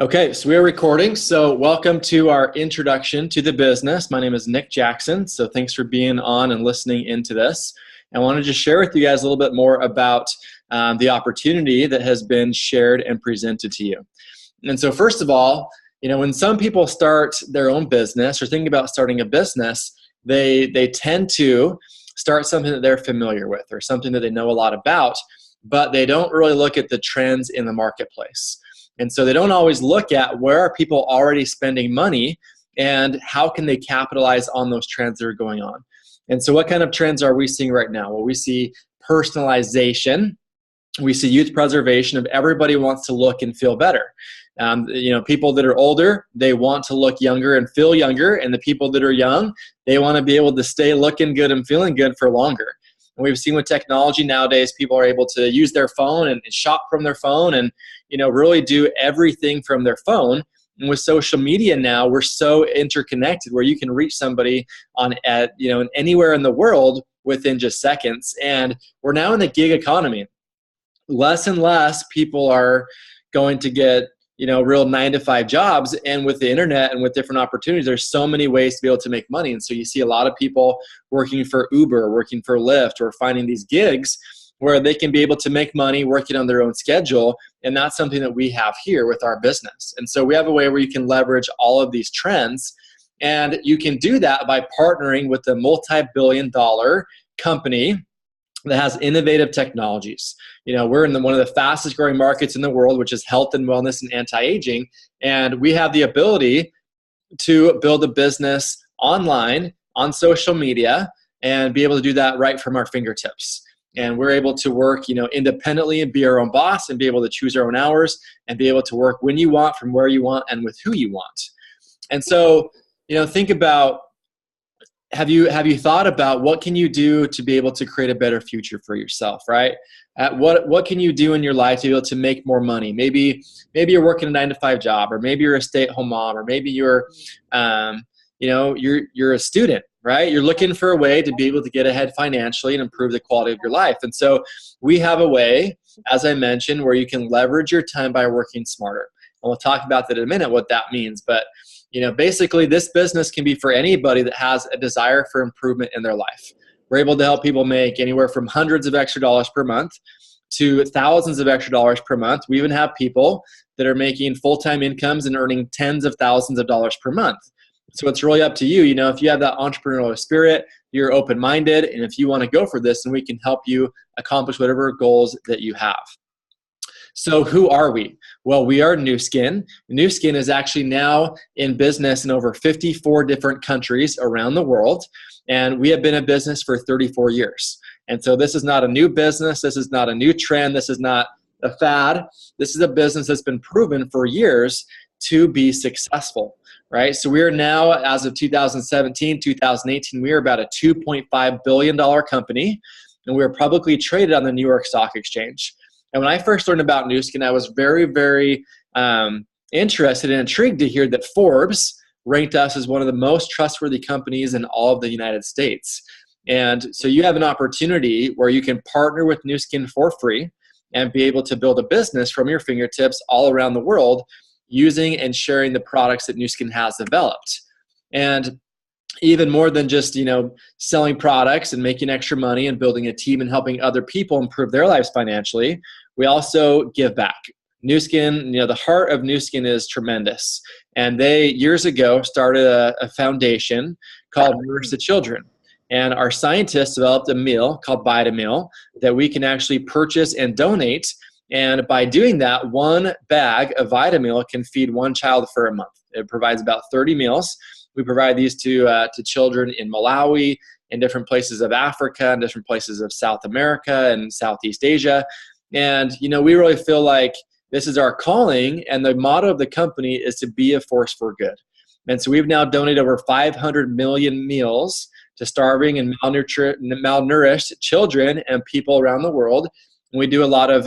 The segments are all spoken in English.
Okay, so we are recording. So welcome to our introduction to the business. My name is Nick Jackson. So thanks for being on and listening into this. I want to just share with you guys a little bit more about the opportunity that has been shared and presented to you. And so first of all, when some people start their own business or think about starting a business, they tend to start something that they're familiar with or something that they know a lot about, but they don't really look at the trends in the marketplace. And so they don't always look at where are people already spending money and how can they capitalize on those trends that are going on. And so what kind of trends are we seeing right now? Well, we see personalization. We see youth preservation of everybody wants to look and feel better. People that are older, they want to look younger and feel younger. And the people that are young, they want to be able to stay looking good and feeling good for longer. And we've seen with technology nowadays, people are able to use their phone and shop from their phone and really do everything from their phone. And with social media now, we're so interconnected where you can reach somebody anywhere in the world within just seconds. And we're now in the gig economy. Less and less people are going to get real 9-to-5 jobs. And with the internet and with different opportunities, there's so many ways to be able to make money. And so you see a lot of people working for Uber, working for Lyft, or finding these gigs where they can be able to make money working on their own schedule. And that's something that we have here with our business. And so we have a way where you can leverage all of these trends. And you can do that by partnering with a multi-billion-dollar company that has innovative technologies. We're in one of the fastest growing markets in the world, which is health and wellness and anti-aging. And we have the ability to build a business online, on social media, and be able to do that right from our fingertips. And we're able to work, independently and be our own boss and be able to choose our own hours and be able to work when you want, from where you want, and with who you want. And so, think about, have you thought about what can you do to be able to create a better future for yourself, right? What can you do in your life to be able to make more money? Maybe you're working a 9-to-5 job, or maybe you're a stay-at-home mom, or maybe you're you're a student, right? You're looking for a way to be able to get ahead financially and improve the quality of your life. And so we have a way, as I mentioned, where you can leverage your time by working smarter. And we'll talk about that in a minute, what that means. But basically this business can be for anybody that has a desire for improvement in their life. We're able to help people make anywhere from hundreds of extra dollars per month to thousands of extra dollars per month. We even have people that are making full-time incomes and earning tens of thousands of dollars per month. So it's really up to you. If you have that entrepreneurial spirit, you're open-minded, and if you want to go for this, then we can help you accomplish whatever goals that you have. So who are we? Well, we are Nu Skin. Nu Skin is actually now in business in over 54 different countries around the world, and we have been in business for 34 years. And so this is not a new business. This is not a new trend. This is not a fad. This is a business that's been proven for years to be successful, right? So we are now, as of 2017, 2018, we are about a $2.5 billion company, and we are publicly traded on the New York Stock Exchange. And when I first learned about Nu Skin, I was very, very interested and intrigued to hear that Forbes ranked us as one of the most trustworthy companies in all of the United States. And so you have an opportunity where you can partner with Nu Skin for free and be able to build a business from your fingertips all around the world using and sharing the products that Nu Skin has developed. And even more than just, selling products and making extra money and building a team and helping other people improve their lives financially, we also give back. Nu Skin, the heart of Nu Skin is tremendous. And they, years ago, started a foundation called Nourish the Children. And our scientists developed a meal called Vitameal that we can actually purchase and donate. And by doing that, one bag of Vitameal can feed one child for a month. It provides about 30 meals. We provide these to children in Malawi, in different places of Africa, and different places of South America and Southeast Asia. And, we really feel like this is our calling, and the motto of the company is to be a force for good. And so we've now donated over 500 million meals to starving and malnourished children and people around the world. And we do a lot of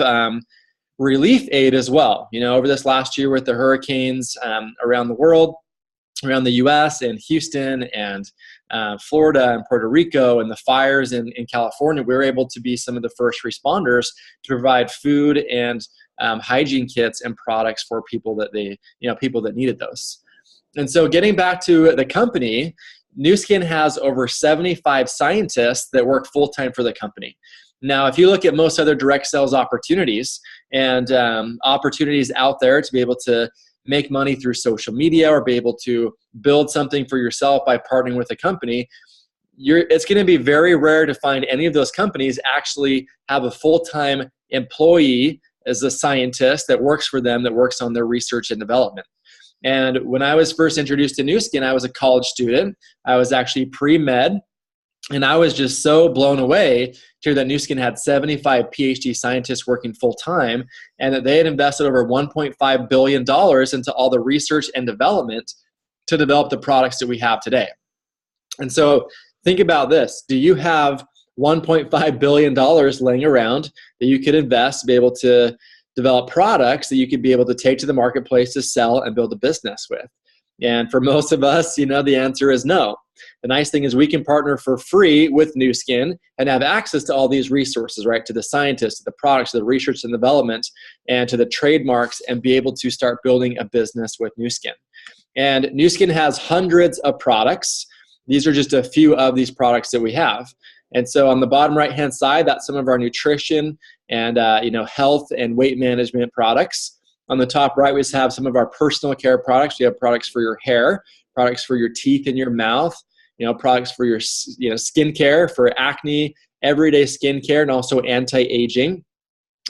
relief aid as well. Over this last year with the hurricanes around the world, around the U.S. and Houston and Florida and Puerto Rico and the fires in California, we were able to be some of the first responders to provide food and hygiene kits and products for people that people that needed those. And so getting back to the company, Nu Skin has over 75 scientists that work full-time for the company. Now, if you look at most other direct sales opportunities and opportunities out there to be able to make money through social media or be able to build something for yourself by partnering with a company, it's going to be very rare to find any of those companies actually have a full-time employee as a scientist that works for them, that works on their research and development. And when I was first introduced to Nu Skin, I was a college student. I was actually pre-med, and I was just so blown away to hear that Nu Skin had 75 PhD scientists working full-time, and that they had invested over $1.5 billion into all the research and development to develop the products that we have today. And so think about this. Do you have $1.5 billion laying around that you could invest to be able to develop products that you could be able to take to the marketplace to sell and build a business with? And for most of us, the answer is no. The nice thing is we can partner for free with Nu Skin and have access to all these resources, right? To the scientists, to the products, to the research and development, and to the trademarks, and be able to start building a business with Nu Skin. And Nu Skin has hundreds of products. These are just a few of these products that we have. And so on the bottom right-hand side, that's some of our nutrition and health and weight management products. On the top right, we just have some of our personal care products. We have products for your hair, products for your teeth and your mouth, products for your skincare, for acne, everyday skincare, and also anti-aging.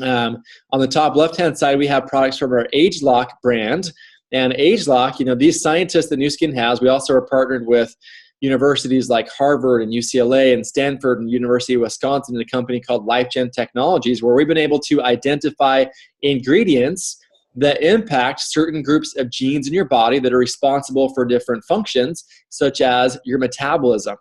On the top left-hand side, we have products from our ageLOC brand. And ageLOC, these scientists that Nu Skin has, we also are partnered with universities like Harvard and UCLA and Stanford and University of Wisconsin, and a company called LifeGen Technologies, where we've been able to identify ingredients that impact certain groups of genes in your body that are responsible for different functions, such as your metabolism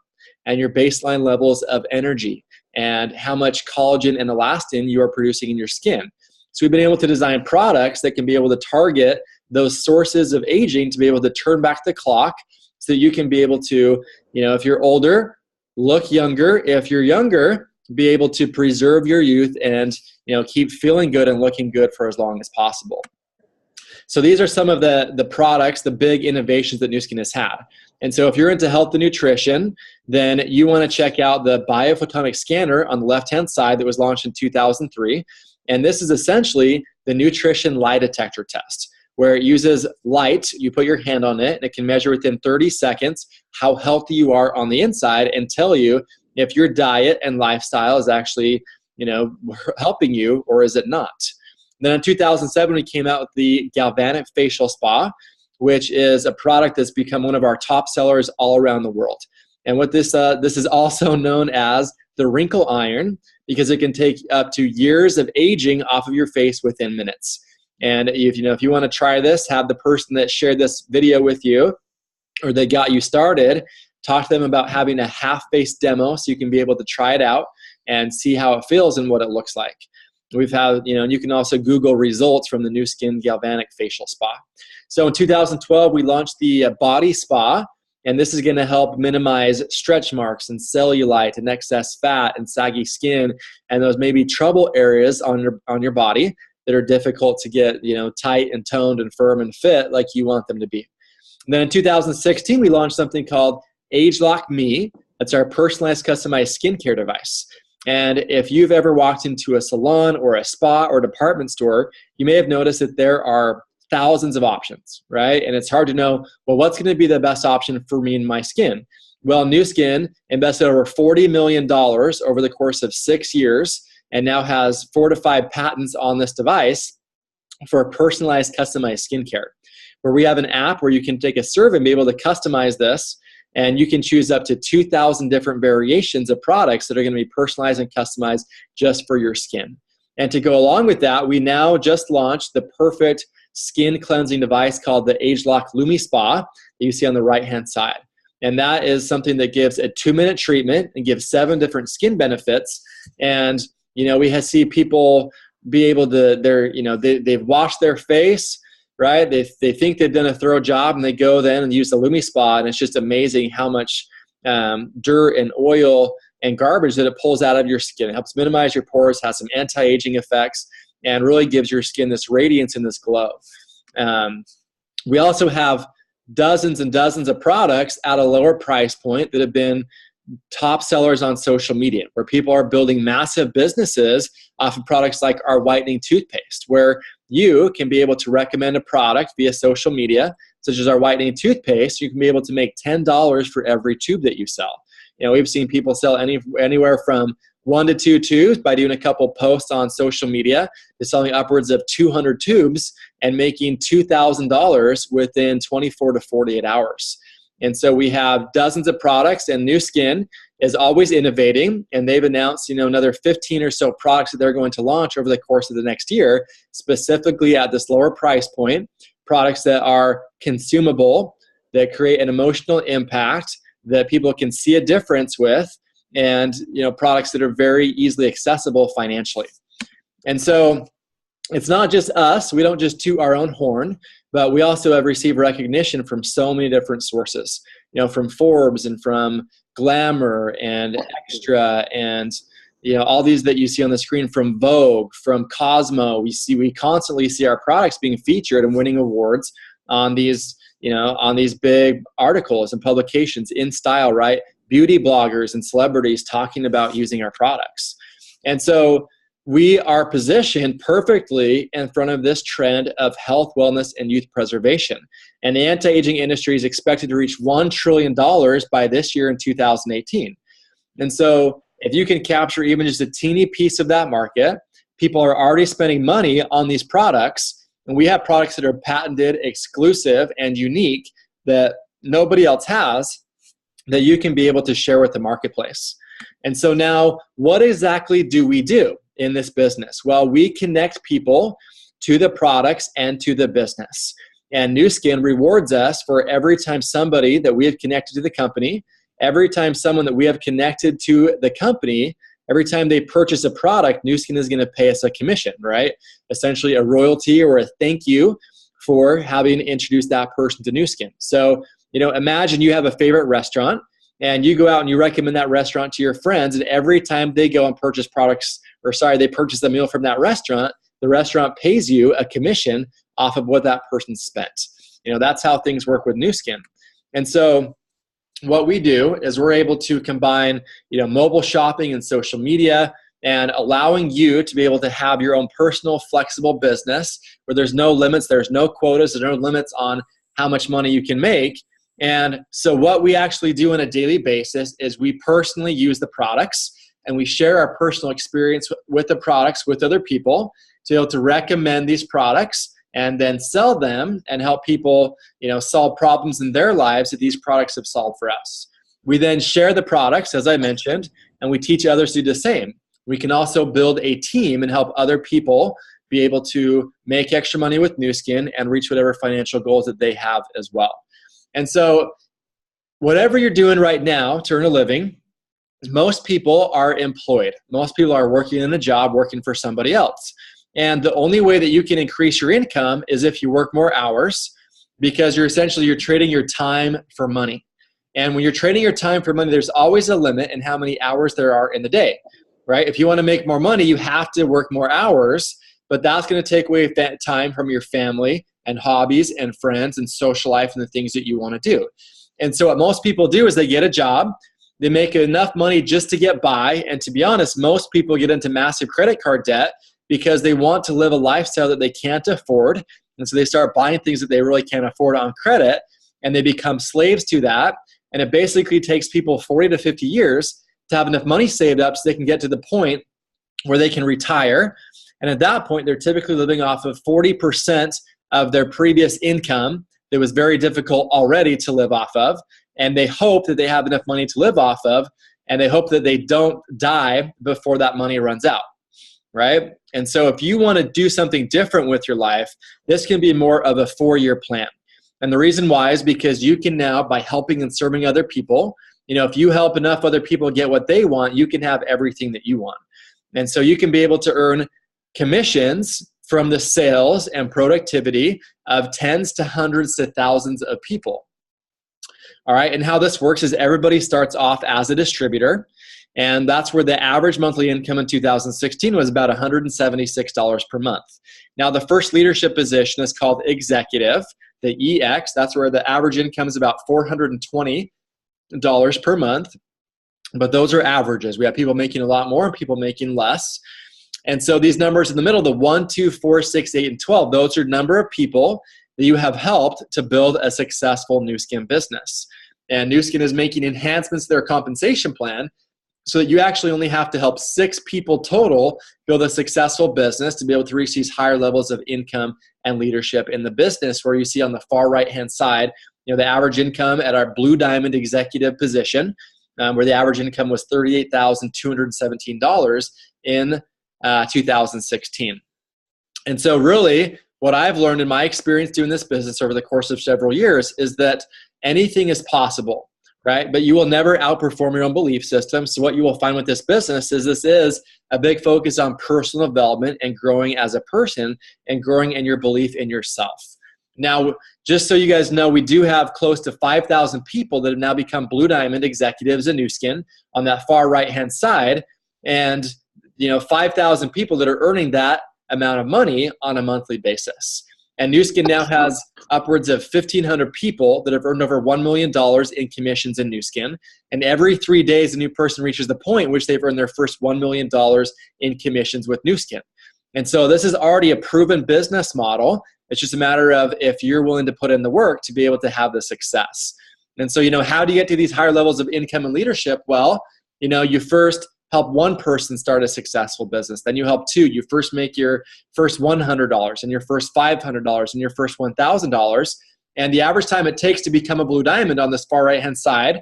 and your baseline levels of energy and how much collagen and elastin you are producing in your skin. So we've been able to design products that can be able to target those sources of aging to be able to turn back the clock so that you can be able to, if you're older, look younger. If you're younger, be able to preserve your youth and, keep feeling good and looking good for as long as possible. So these are some of the products, the big innovations that Nu Skin has had. And so if you're into health and nutrition, then you want to check out the Biophotonic Scanner on the left-hand side that was launched in 2003. And this is essentially the nutrition lie detector test, where it uses light. You put your hand on it, and it can measure within 30 seconds how healthy you are on the inside and tell you if your diet and lifestyle is actually, helping you or is it not. Then in 2007, we came out with the Galvanic Facial Spa, which is a product that's become one of our top sellers all around the world. And what this is also known as the wrinkle iron, because it can take up to years of aging off of your face within minutes. And if you want to try this, have the person that shared this video with you or they got you started, talk to them about having a half-face demo so you can be able to try it out and see how it feels and what it looks like. We've had, and you can also Google results from the Nu Skin Galvanic Facial Spa. So in 2012, we launched the Body Spa, and this is going to help minimize stretch marks and cellulite and excess fat and saggy skin and those maybe trouble areas on your body that are difficult to get, tight and toned and firm and fit like you want them to be. And then in 2016, we launched something called ageLOC Me. That's our personalized, customized skincare device. And if you've ever walked into a salon or a spa or a department store, you may have noticed that there are thousands of options, right? And it's hard to know, well, what's going to be the best option for me and my skin? Well, Nu Skin invested over $40 million over the course of 6 years and now has 4 to 5 patents on this device for personalized, customized skincare, where we have an app where you can take a survey and be able to customize this. And you can choose up to 2,000 different variations of products that are going to be personalized and customized just for your skin. And to go along with that, we now just launched the perfect skin cleansing device called the ageLOC LumiSpa that you see on the right-hand side. And that is something that gives a 2-minute treatment and gives 7 different skin benefits. And, we see people be able to, they've washed their face, right? They think they've done a thorough job, and they go then and use the LumiSpa, and it's just amazing how much dirt and oil and garbage that it pulls out of your skin. It helps minimize your pores, has some anti-aging effects, and really gives your skin this radiance and this glow. We also have dozens and dozens of products at a lower price point that have been top sellers on social media, where people are building massive businesses off of products like our whitening toothpaste, where you can be able to recommend a product via social media, such as our whitening toothpaste. You can be able to make $10 for every tube that you sell. You know, we've seen people sell anywhere from 1 to 2 tubes by doing a couple posts on social media to selling upwards of 200 tubes and making $2,000 within 24 to 48 hours. And so we have dozens of products, and Nu Skin is always innovating, and they've announced, another 15 or so products that they're going to launch over the course of the next year, specifically at this lower price point, products that are consumable, that create an emotional impact, that people can see a difference with, and products that are very easily accessible financially. And so it's not just us. We don't just toot our own horn, but we also have received recognition from so many different sources, from Forbes and from Glamour and Extra and all these that you see on the screen, from Vogue, from Cosmo. We constantly see our products being featured and winning awards on these big articles and publications in style, right? Beauty bloggers and celebrities talking about using our products. And so we are positioned perfectly in front of this trend of health, wellness, and youth preservation. And the anti-aging industry is expected to reach $1 trillion by this year in 2018. And so if you can capture even just a teeny piece of that market, people are already spending money on these products. And we have products that are patented, exclusive, and unique that nobody else has, that you can be able to share with the marketplace. And so now, what exactly do we do in this business? Well, we connect people to the products and to the business. And Nu Skin rewards us for every time somebody that we have connected to the company, every time someone that we have connected to the company, every time they purchase a product, Nu Skin is going to pay us a commission, right? Essentially a royalty or a thank you for having introduced that person to Nu Skin. So, imagine you have a favorite restaurant and you go out and you recommend that restaurant to your friends, and every time they go and purchase they purchase a meal from that restaurant, the restaurant pays you a commission off of what that person spent. That's how things work with Nu Skin. And so what we do is we're able to combine, mobile shopping and social media, and allowing you to be able to have your own personal, flexible business where there's no limits, there's no quotas, there's no limits on how much money you can make. And so what we actually do on a daily basis is we personally use the products, and we share our personal experience with the products with other people to be able to recommend these products and then sell them and help people, solve problems in their lives that these products have solved for us. We then share the products, as I mentioned, and we teach others to do the same. We can also build a team and help other people be able to make extra money with Nu Skin and reach whatever financial goals that they have as well. And so whatever you're doing right now to earn a living, most people are employed. Most people are working in a job, working for somebody else. And the only way that you can increase your income is if you work more hours, because you're trading your time for money. And when you're trading your time for money, there's always a limit in how many hours there are in the day, right? If you want to make more money, you have to work more hours, but that's going to take away time from your family and hobbies and friends and social life and the things that you want to do. And so what most people do is they get a job, they make enough money just to get by. And to be honest, most people get into massive credit card debt because they want to live a lifestyle that they can't afford. And so they start buying things that they really can't afford on credit, and they become slaves to that. And it basically takes people 40 to 50 years to have enough money saved up so they can get to the point where they can retire. And at that point, they're typically living off of 40% of their previous income that was very difficult already to live off of. And they hope that they have enough money to live off of, and they hope that they don't die before that money runs out, right? And so if you want to do something different with your life, this can be more of a 4-year plan. And the reason why is because you can now, by helping and serving other people, if you help enough other people get what they want, you can have everything that you want. And so you can be able to earn commissions from the sales and productivity of tens to hundreds to thousands of people. All right, and how this works is everybody starts off as a distributor, And that's where the average monthly income in 2016 was about $176 per month. Now, the first leadership position is called executive, the EX. That's where the average income is about $420 per month. But those are averages. We have people making a lot more and people making less. And so these numbers in the middle, the 1, 2, 4, 6, 8, and 12, those are number of people that you have helped to build a successful Nu Skin business. And Nu Skin is making enhancements to their compensation plan so that you actually only have to help 6 people total build a successful business to be able to reach these higher levels of income and leadership in the business, where you see on the far right-hand side, the average income at our Blue Diamond executive position, where the average income was $38,217 in 2016. And so really, what I've learned in my experience doing this business over the course of several years is that anything is possible, right? But you will never outperform your own belief system. So what you will find with this business is this is a big focus on personal development and growing as a person and growing in your belief in yourself. Now, just so you guys know, we do have close to 5,000 people that have now become Blue Diamond executives in Nu Skin on that far right-hand side. And 5,000 people that are earning that amount of money on a monthly basis. And Nu Skin now has upwards of 1,500 people that have earned over $1 million in commissions in Nu Skin. And every 3 days, a new person reaches the point in which they've earned their first $1 million in commissions with Nu Skin. And so this is already a proven business model. It's just a matter of if you're willing to put in the work to be able to have the success. And so, how do you get to these higher levels of income and leadership? Well, you first help one person start a successful business. Then you help 2. You first make your first $100 and your first $500 and your first $1,000. And the average time it takes to become a Blue Diamond on this far right-hand side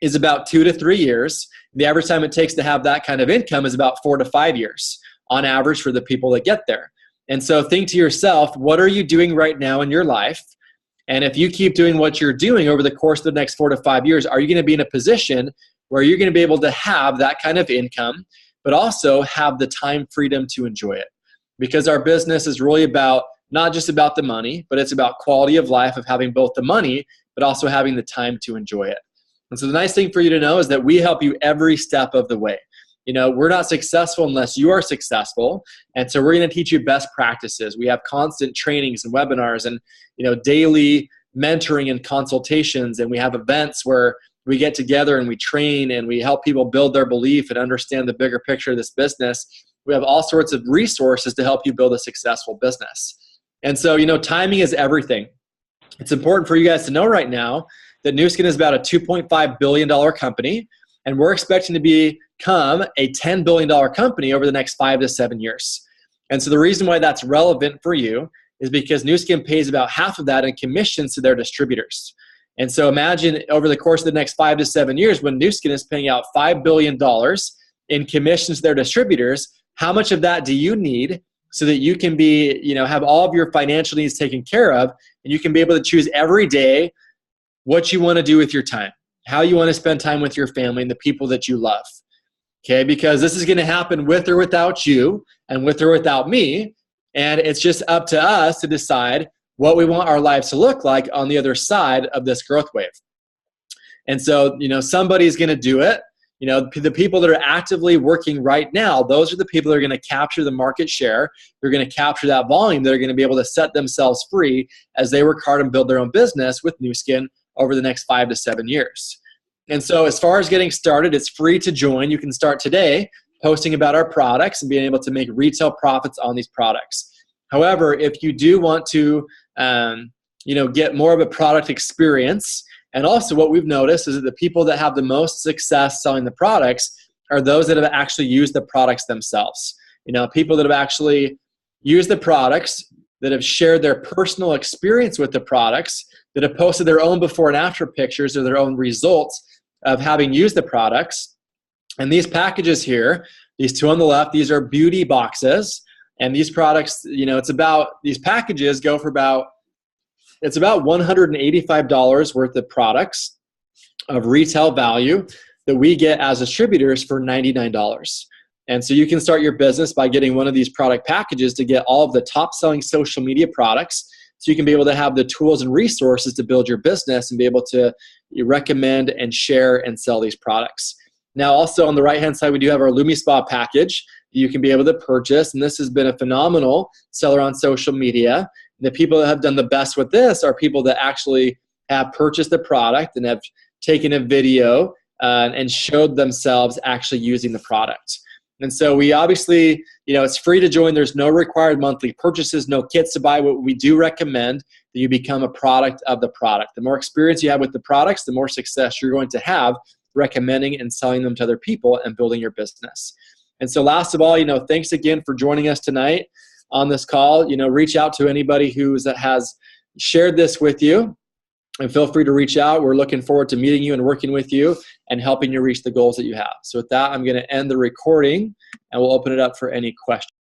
is about 2 to 3 years. The average time it takes to have that kind of income is about 4 to 5 years on average for the people that get there. And so think to yourself, what are you doing right now in your life? And if you keep doing what you're doing over the course of the next 4 to 5 years, are you going to be in a position where you're going to be able to have that kind of income, but also have the time freedom to enjoy it? Because our business is really about not just about the money, but it's about quality of life of having both the money, but also having the time to enjoy it. And so the nice thing for you to know is that we help you every step of the way. We're not successful unless you are successful. And so we're going to teach you best practices. We have constant trainings and webinars and, daily mentoring and consultations. And we have events where we get together and we train and we help people build their belief and understand the bigger picture of this business. We have all sorts of resources to help you build a successful business. And so, timing is everything. It's important for you guys to know right now that Nu Skin is about a $2.5 billion company, and we're expecting to become a $10 billion company over the next 5 to 7 years. And so the reason why that's relevant for you is because Nu Skin pays about half of that in commissions to their distributors. And so imagine over the course of the next 5 to 7 years, when Nu Skin is paying out $5 billion in commissions to their distributors, how much of that do you need so that you can be, have all of your financial needs taken care of, and you can be able to choose every day what you want to do with your time, how you want to spend time with your family and the people that you love. Okay, because this is going to happen with or without you and with or without me. And it's just up to us to decide what we want our lives to look like on the other side of this growth wave. And so, somebody's going to do it. The people that are actively working right now, those are the people that are going to capture the market share. They're going to capture that volume. They're going to be able to set themselves free as they work hard and build their own business with Nu Skin over the next 5 to 7 years. And so as far as getting started, it's free to join. You can start today posting about our products and being able to make retail profits on these products. However, if you do want to get more of a product experience, and also what we've noticed is that the people that have the most success selling the products are those that have actually used the products themselves. People that have actually used the products, that have shared their personal experience with the products, that have posted their own before and after pictures or their own results of having used the products. And these packages here, these 2 on the left, these are beauty boxes. And these products, these packages go for about $185 worth of products of retail value that we get as distributors for $99. And so you can start your business by getting one of these product packages to get all of the top selling social media products, so you can be able to have the tools and resources to build your business and be able to recommend and share and sell these products. Now, also on the right-hand side, we do have our LumiSpa package you can be able to purchase, and this has been a phenomenal seller on social media. The people that have done the best with this are people that actually have purchased the product and have taken a video and showed themselves actually using the product. And so we obviously, it's free to join. There's no required monthly purchases, no kits to buy. What we do recommend that you become a product of the product. The more experience you have with the products, the more success you're going to have recommending and selling them to other people and building your business. And so last of all, thanks again for joining us tonight on this call. Reach out to anybody that has shared this with you, and feel free to reach out. We're looking forward to meeting you and working with you and helping you reach the goals that you have. So with that, I'm going to end the recording, and we'll open it up for any questions.